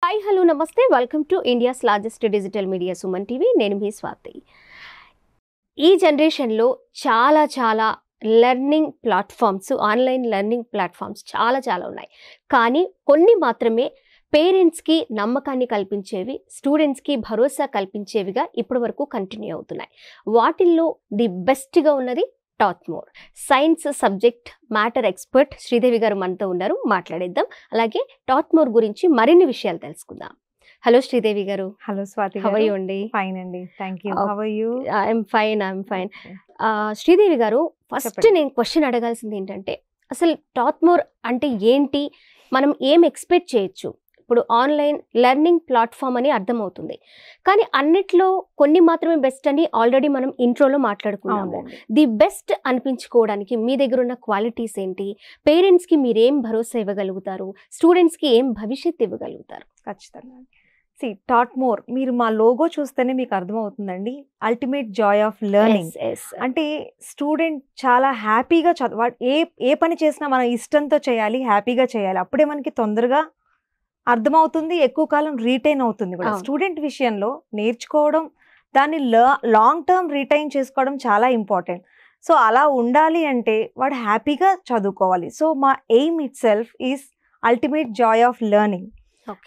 Hi hello నమస్తే welcome to India's largest digital media Suman TV. నేను మీ స్వాతి. ఈ జనరేషన్లో చాలా learning platforms, online learning platforms చాలా ఉన్నాయి. కానీ కొన్ని మాత్రమే పేరెంట్స్కి నమ్మకాన్ని కల్పించేవి, స్టూడెంట్స్కి భరోసా కల్పించేవిగా ఇప్పటి వరకు కంటిన్యూ అవుతున్నాయి. వాటిల్లో ది బెస్ట్గా ఉన్నది టాట్మోర్. Science subject matter expert Sridevi garu మనతో ఉన్నారు, మాట్లాడేద్దాం. అలాగే టాట్మోర్ గురించి మరిన్ని విషయాలు తెలుసుకుందాం. హలో శ్రీదేవి గారు. Hello Swati, how are you అండి? ఫైన్ అండి, thank you. How are you? I'm fine. Sridevi గారు, ఫస్ట్ నేను క్వశ్చన్ అడగాల్సింది ఏంటంటే, అసలు టాట్మోర్ అంటే ఏంటి, మనం ఏం ఎక్స్పెక్ట్ చేయొచ్చు? ఇప్పుడు ఆన్లైన్ లెర్నింగ్ ప్లాట్ఫామ్ అని అర్థమవుతుంది, కానీ అన్నిట్లో కొన్ని మాత్రమే బెస్ట్ అని ఆల్రెడీ మనం ఇంట్రోలో మాట్లాడుకున్నాము. ది బెస్ట్ అనిపించుకోవడానికి మీ దగ్గర ఉన్న క్వాలిటీస్ ఏంటి? పేరెంట్స్కి మీరేం భరోసా ఇవ్వగలుగుతారు? స్టూడెంట్స్కి ఏం భవిష్యత్తు ఇవ్వగలుగుతారు? ఖచ్చితంగా. టాట్మోర్, మీరు మా లోగో చూస్తేనే మీకు అర్థమవుతుందండి. Ultimate joy of learning. అంటే స్టూడెంట్ చాలా హ్యాపీగా ఏ పని చేసినా మనం ఇష్టంతో చేయాలి, హ్యాపీగా చేయాలి. అప్పుడే మనకి తొందరగా అర్థమవుతుంది, ఎక్కువ కాలం రీటైన్ అవుతుంది కూడా. స్టూడెంట్ విషయంలో నేర్చుకోవడం, దాన్ని లాంగ్ టర్మ్ రీటైన్ చేసుకోవడం చాలా ఇంపార్టెంట్. సో అలా ఉండాలి అంటే వాడు హ్యాపీగా చదువుకోవాలి. సో మా aim itself is ultimate joy of learning.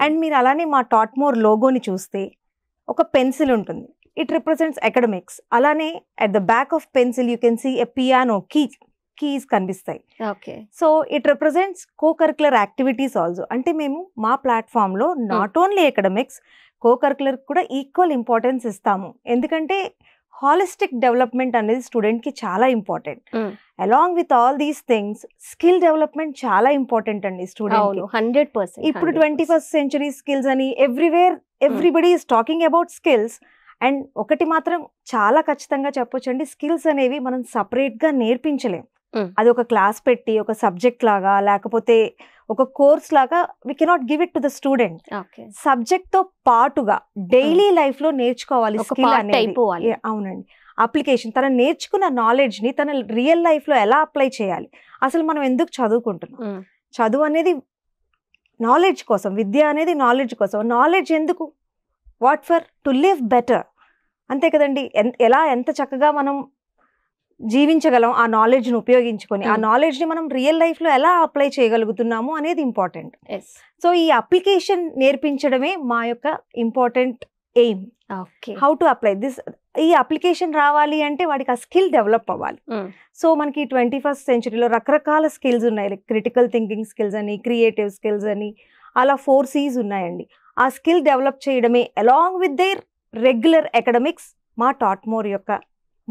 And మీరు అలానే మా టాట్మోర్ లోగోని చూస్తే ఒక పెన్సిల్ ఉంటుంది, ఇట్ రిప్రజెంట్స్ అకాడమిక్స్. అలానే at the back of pencil you can see a piano keys కనిపిస్తాయి. So it represents co-curricular activities also. అంటే మేము మా ప్లాట్ఫామ్లో నాట్ ఓన్లీ అకాడమిక్స్, కో-కరిక్యులర్ కూడా ఈక్వల్ ఇంపార్టెన్స్ ఇస్తాము. ఎందుకంటే హాలిస్టిక్ డెవలప్మెంట్ అనేది స్టూడెంట్కి చాలా important. Along with all these things skill development చాలా ఇంపార్టెంట్ అండి స్టూడెంట్. 100%. ఇప్పుడు 21st century స్కిల్స్ అని everybody is talking about skills. And ఒకటి మాత్రం చాలా ఖచ్చితంగా చెప్పొచ్చండి, స్కిల్స్ అనేవి మనం సపరేట్గా నేర్పించలేం. అది ఒక క్లాస్ పెట్టి ఒక సబ్జెక్ట్ లాగా, లేకపోతే ఒక కోర్స్ లాగా we cannot give it to the student. Subject తో పాటుగా డైలీ లైఫ్ లో నేర్చుకోవాలి స్కిల్ అనేది. అవునండి, అప్లికేషన్, తన నేర్చుకున్న నాలెడ్జ్ ని తన రియల్ లైఫ్ లో ఎలా అప్లై చేయాలి. అసలు మనం ఎందుకు చదువుకుంటున్నాం? చదువు అనేది నాలెడ్జ్ కోసం, విద్య అనేది నాలెడ్జ్ కోసం. నాలెడ్జ్ ఎందుకు? What for? To live better, అంతే కదండి. ఎంత చక్కగా మనం జీవించగలం ఆ నాలెడ్జ్ని ఉపయోగించుకొని, ఆ నాలెడ్జ్ని మనం రియల్ లైఫ్లో ఎలా అప్లై చేయగలుగుతున్నాము అనేది ఇంపార్టెంట్. సో ఈ అప్లికేషన్ నేర్పించడమే మా యొక్క important aim. How to apply this. ఈ అప్లికేషన్ రావాలి అంటే వాడికి ఆ స్కిల్ డెవలప్ అవ్వాలి. సో మనకి 21st centuryలో రకరకాల స్కిల్స్ ఉన్నాయి. లైక్ క్రిటికల్ థింకింగ్ స్కిల్స్ అని, క్రియేటివ్ స్కిల్స్ అని, అలా 4 C's ఉన్నాయండి. ఆ స్కిల్ డెవలప్ చేయడమే along with their regular academics మా టాట్మోర్ యొక్క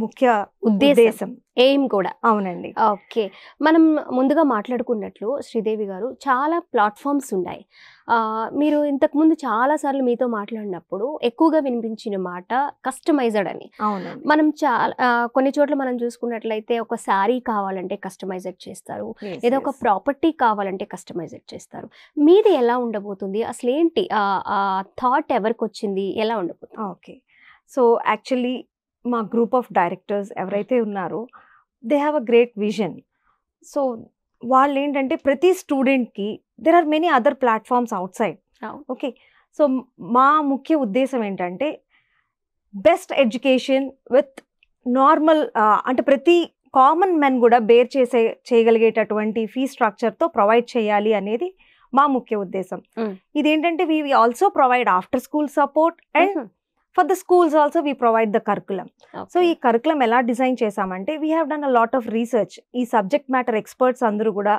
ముఖ్య ఉద్దేశం, ఎయిమ్ కూడా. అవునండి. ఓకే, మనం ముందుగా మాట్లాడుకున్నట్లు శ్రీదేవి గారు చాలా ప్లాట్ఫామ్స్ ఉన్నాయి. మీరు ఇంతకుముందు చాలాసార్లు మీతో మాట్లాడినప్పుడు ఎక్కువగా వినిపించిన మాట కస్టమైజ్డ్ అని. మనం కొన్ని చోట్ల మనం చూసుకున్నట్లయితే ఒక శారీ కావాలంటే కస్టమైజ్డ్ చేస్తారు, ఏదో ఒక ప్రాపర్టీ కావాలంటే కస్టమైజ్డ్ చేస్తారు. మీది ఎలా ఉండబోతుంది? అసలు ఏంటి థాట్ ఎవరికి వచ్చింది, ఎలా ఉండబోతుంది? ఓకే, సో యాక్చువల్లీ మా గ్రూప్ ఆఫ్ డైరెక్టర్స్ ఎవరైతే ఉన్నారో they have a great vision. So వాళ్ళు ఏంటంటే ప్రతి స్టూడెంట్కి there are many other platforms outside. Okay, so మా ముఖ్య ఉద్దేశం ఏంటంటే బెస్ట్ ఎడ్యుకేషన్ విత్ నార్మల్, అంటే ప్రతి కామన్ మెన్ కూడా బేర్ చేయగలిగేటటువంటి ఫీ స్ట్రక్చర్తో ప్రొవైడ్ చేయాలి అనేది మా ముఖ్య ఉద్దేశం. ఇదేంటంటే we also provide after school support and for the schools also we provide the curriculum. So ఈ curriculum ఎలా డిజైన్ చేసామంటే we have done a lot of research. ఈ సబ్జెక్ట్ మ్యాటర్ ఎక్స్పర్ట్స్ అందరూ కూడా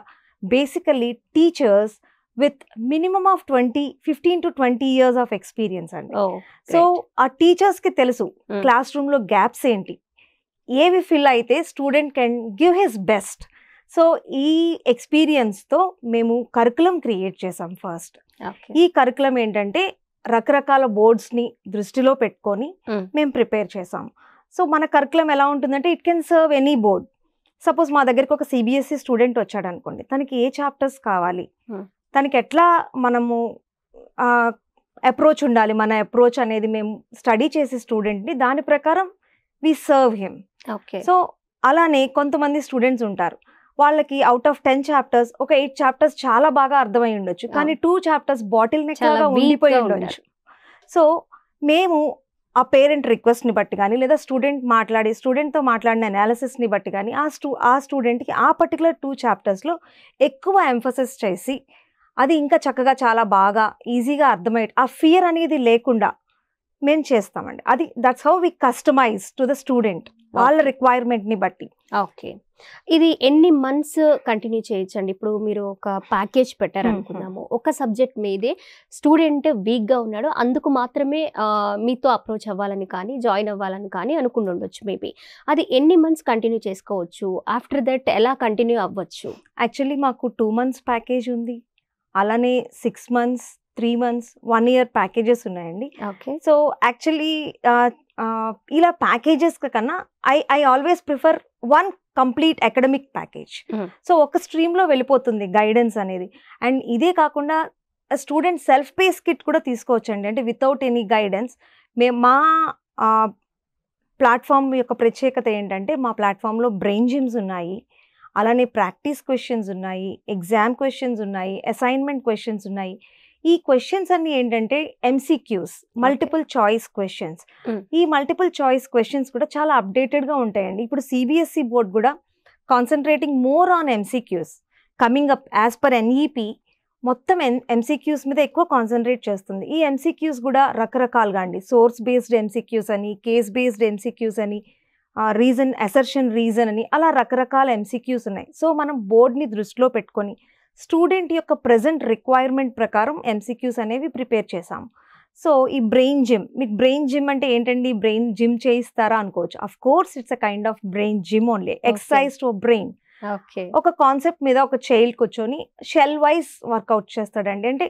basically teachers with minimum of 15 to 20 years of experience అండి. So ఆ టీచర్స్కి తెలుసు క్లాస్ రూమ్లో గ్యాప్స్ ఏంటి, ఏవి ఫిల్ అయితే student can give his best. So ఈ ఎక్స్పీరియన్స్తో మేము కరికులం క్రియేట్ చేసాం ఫస్ట్. ఈ కరికులం ఏంటంటే రకరకాల బోర్డ్స్ని దృష్టిలో పెట్టుకొని మేము ప్రిపేర్ చేసాం. సో మన కరికులం ఎలా ఉంటుందంటే it can serve any board. Suppose మా దగ్గరికి ఒక CBSE స్టూడెంట్ వచ్చాడు అనుకోండి, తనకి ఏ చాప్టర్స్ కావాలి, తనకి ఎట్లా మనము అప్రోచ్ ఉండాలి, మన అప్రోచ్ అనేది మేము స్టడీ చేసే స్టూడెంట్ని దాని ప్రకారం వి సర్వ్ హిమ్. సో అలానే కొంతమంది స్టూడెంట్స్ ఉంటారు, వాళ్ళకి అవుట్ ఆఫ్ 10 చాప్టర్స్ ఒక 8 చాప్టర్స్ చాలా బాగా అర్థమై ఉండొచ్చు, కానీ 2 చాప్టర్స్ బాటిల్ నెక్ లాగా ఉండిపోయి ఉండొచ్చు. సో మేము ఆ పేరెంట్ రిక్వెస్ట్ని బట్టి కానీ లేదా స్టూడెంట్తో మాట్లాడిన అనాలిసిస్ని బట్టి కానీ ఆ స్టూడెంట్కి ఆ పర్టికులర్ 2 చాప్టర్స్లో ఎక్కువ ఎంఫసిస్ చేసి అది ఇంకా చక్కగా చాలా బాగా ఈజీగా అర్థమయ్యే ఆ ఫియర్ అనేది లేకుండా మేము చేస్తామండి. అది that's how we customize to the student వాళ్ళ రిక్వైర్మెంట్ని బట్టి. ఓకే, ఇది ఎన్ని మంత్స్ కంటిన్యూ చేయొచ్చండి? ఇప్పుడు మీరు ఒక ప్యాకేజ్ పెట్టారనుకుందాము, ఒక సబ్జెక్ట్ మీదే స్టూడెంట్ వీక్గా ఉన్నాడు, అందుకు మాత్రమే మీతో అప్రోచ్ అవ్వాలని కానీ జాయిన్ అవ్వాలని కానీ అనుకుని ఉండొచ్చు మేబీ. అది ఎన్ని మంత్స్ కంటిన్యూ చేసుకోవచ్చు? ఆఫ్టర్ దట్ ఎలా కంటిన్యూ అవ్వచ్చు? యాక్చువల్లీ మాకు 2 months ప్యాకేజ్ ఉంది, అలానే 6 months, 3 months, 1 year ప్యాకేజెస్ ఉన్నాయండి. ఓకే, సో యాక్చువల్లీ ఇలా ప్యాకేజెస్ కన్నా I always prefer one complete academic package. So ఒక స్ట్రీమ్లో వెళ్ళిపోతుంది గైడెన్స్ అనేది. అండ్ ఇదే కాకుండా స్టూడెంట్ సెల్ఫ్ పేస్ కిట్ కూడా తీసుకోవచ్చండి, అంటే వితౌట్ ఎనీ గైడెన్స్. మా ప్లాట్ఫామ్ యొక్క ప్రత్యేకత ఏంటంటే మా ప్లాట్ఫామ్లో బ్రెయిన్ జిమ్స్ ఉన్నాయి, అలానే ప్రాక్టీస్ క్వశ్చన్స్ ఉన్నాయి, ఎగ్జామ్ క్వశ్చన్స్ ఉన్నాయి, అసైన్మెంట్ క్వశ్చన్స్ ఉన్నాయి. ఈ క్వశ్చన్స్ అన్ని ఏంటంటే ఎంసీక్యూస్, మల్టిపుల్ చాయిస్ క్వశ్చన్స్. ఈ మల్టిపుల్ చాయిస్ క్వశ్చన్స్ కూడా చాలా అప్డేటెడ్గా ఉంటాయండి. ఇప్పుడు సిబిఎస్ఈ బోర్డ్ కూడా concentrating more on MCQs coming up as per NEP. మొత్తం ఎంసీక్యూస్ మీద ఎక్కువ కాన్సన్ట్రేట్ చేస్తుంది. ఈ ఎంసీక్యూస్ కూడా రకరకాలుగా అండి, సోర్స్ బేస్డ్ ఎంసీక్యూస్ అని, కేస్ బేస్డ్ ఎంసీక్యూస్ అని, రీజన్ అసర్షన్ రీజన్ అని, అలా రకరకాల ఎంసీక్యూస్ ఉన్నాయి. సో మనం బోర్డ్ని దృష్టిలో పెట్టుకొని స్టూడెంట్ యొక్క ప్రజెంట్ రిక్వైర్మెంట్ ప్రకారం ఎంసీక్యూస్ అనేవి ప్రిపేర్ చేసాము. సో ఈ బ్రెయిన్ జిమ్, మీకు బ్రెయిన్ జిమ్ అంటే ఏంటండి, బ్రెయిన్ జిమ్ చేయిస్తారా అనుకోవచ్చు. Of course it's a kind of brain gym only, exercise to brain. ఒక కాన్సెప్ట్ మీద ఒక చైల్డ్ కూర్చొని షెల్ వైజ్ వర్కౌట్ చేస్తాడండి. అంటే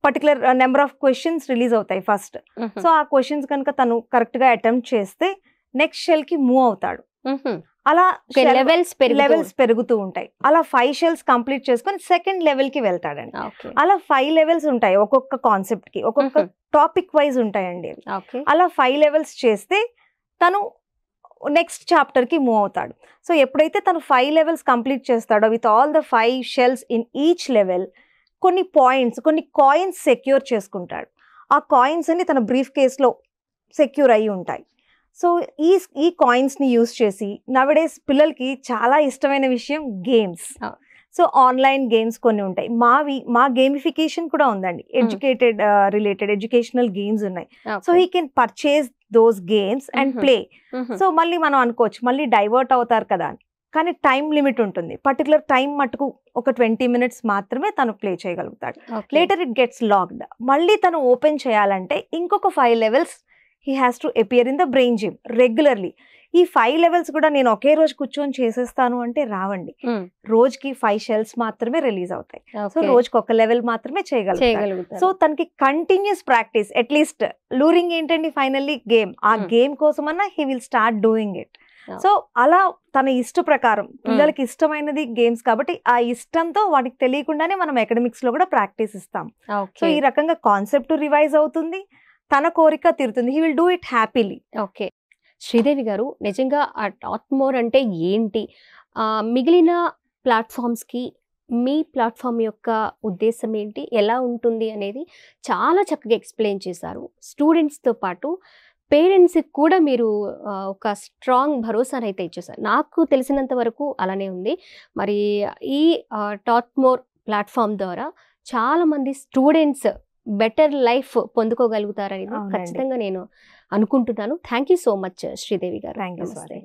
particular number of questions release అవుతాయి ఫస్ట్. సో ఆ క్వశ్చన్స్ కనుక తను కరెక్ట్గా అటెంప్ట్ చేస్తే నెక్స్ట్ షెల్ కి మూవ్ అవుతాడు. అలా లెవెల్స్ పెరుగుతూ ఉంటాయి. అలా 5 shells కంప్లీట్ చేసుకొని సెకండ్ లెవెల్ కి వెళ్తాడండి. అలా 5 levels ఉంటాయి ఒక్కొక్క కాన్సెప్ట్ కి, ఒక్కొక్క టాపిక్ వైజ్ ఉంటాయండి. అలా 5 levels చేస్తే తను నెక్స్ట్ చాప్టర్ కి మూవ్ అవుతాడు. సో ఎప్పుడైతే తను 5 levels కంప్లీట్ చేస్తాడో with all the 5 shells in each level, కొన్ని పాయింట్స్, కొన్ని కాయిన్స్ సెక్యూర్ చేసుకుంటాడు. ఆ కాయిన్స్ అన్ని తన బ్రీఫ్ కేస్లో సెక్యూర్ అయ్యి ఉంటాయి. సో ఈ కాయిన్స్ని యూస్ చేసి నవడేస్ పిల్లలకి చాలా ఇష్టమైన విషయం గేమ్స్. సో ఆన్లైన్ గేమ్స్ కొన్ని ఉంటాయి. మా గేమిఫికేషన్ కూడా ఉందండి, ఎడ్యుకేటెడ్ రిలేటెడ్ ఎడ్యుకేషనల్ గేమ్స్ ఉన్నాయి. So he can purchase those games and play. So మళ్ళీ మనం అనుకోవచ్చు మళ్ళీ డైవర్ట్ అవుతారు కదా అని, కానీ టైం లిమిట్ ఉంటుంది. పర్టికులర్ టైం మటుకు ఒక 20 minutes మాత్రమే తను ప్లే చేయగలుగుతాడు. Later it gets locked. మళ్ళీ తను ఓపెన్ చేయాలంటే ఇంకొక 5 levels he has to appear in the brain gym regularly. ఈ 5 levels కూడా నేను ఒకే రోజు కూర్చొని చేసేస్తాను అంటే రావండి. రోజుకి 5 shells మాత్రమే రిలీజ్ అవుతాయి. సో రోజుకి ఒక లెవెల్ మాత్రమే చేయగలుగుతారు. సో తనకి కంటిన్యూస్ ప్రాక్టీస్, అట్లీస్ట్ లూరింగ్ ఏంటండి ఫైనల్లీ గేమ్. ఆ గేమ్ కోసమన్నా he will start doing it. So అలా తన ఇష్ట ప్రకారం, పిల్లలకి ఇష్టమైనది గేమ్స్ కాబట్టి ఆ ఇష్టంతో వాటికి తెలియకుండానే మనం అకాడమిక్స్ లో కూడా ప్రాక్టీస్ ఇస్తాం. సో ఈ రకంగా కాన్సెప్ట్ రివైజ్ అవుతుంది, తన కోరిక తీరుతుంది. He will do it happily. Okay, Sridevi గారు, నిజంగా ఆ టాట్ మోర్ అంటే ఏంటి, మిగిలిన ప్లాట్ఫామ్స్కి మీ ప్లాట్ఫామ్ యొక్క ఉద్దేశం ఏంటి, ఎలా ఉంటుంది అనేది చాలా చక్కగా ఎక్స్ప్లెయిన్ చేశారు. స్టూడెంట్స్తో పాటు పేరెంట్స్కి కూడా మీరు ఒక స్ట్రాంగ్ భరోసాను అయితే ఇచ్చేసారు. నాకు తెలిసినంత వరకు అలానే ఉంది. మరి ఈ టాట్ మోర్ ప్లాట్ఫామ్ ద్వారా చాలామంది స్టూడెంట్స్ బెటర్ లైఫ్ పొందుకోగలుగుతారని ఖచ్చితంగా నేను అనుకుంటున్నాను. Thank you so much Sridevi garu. Thank you.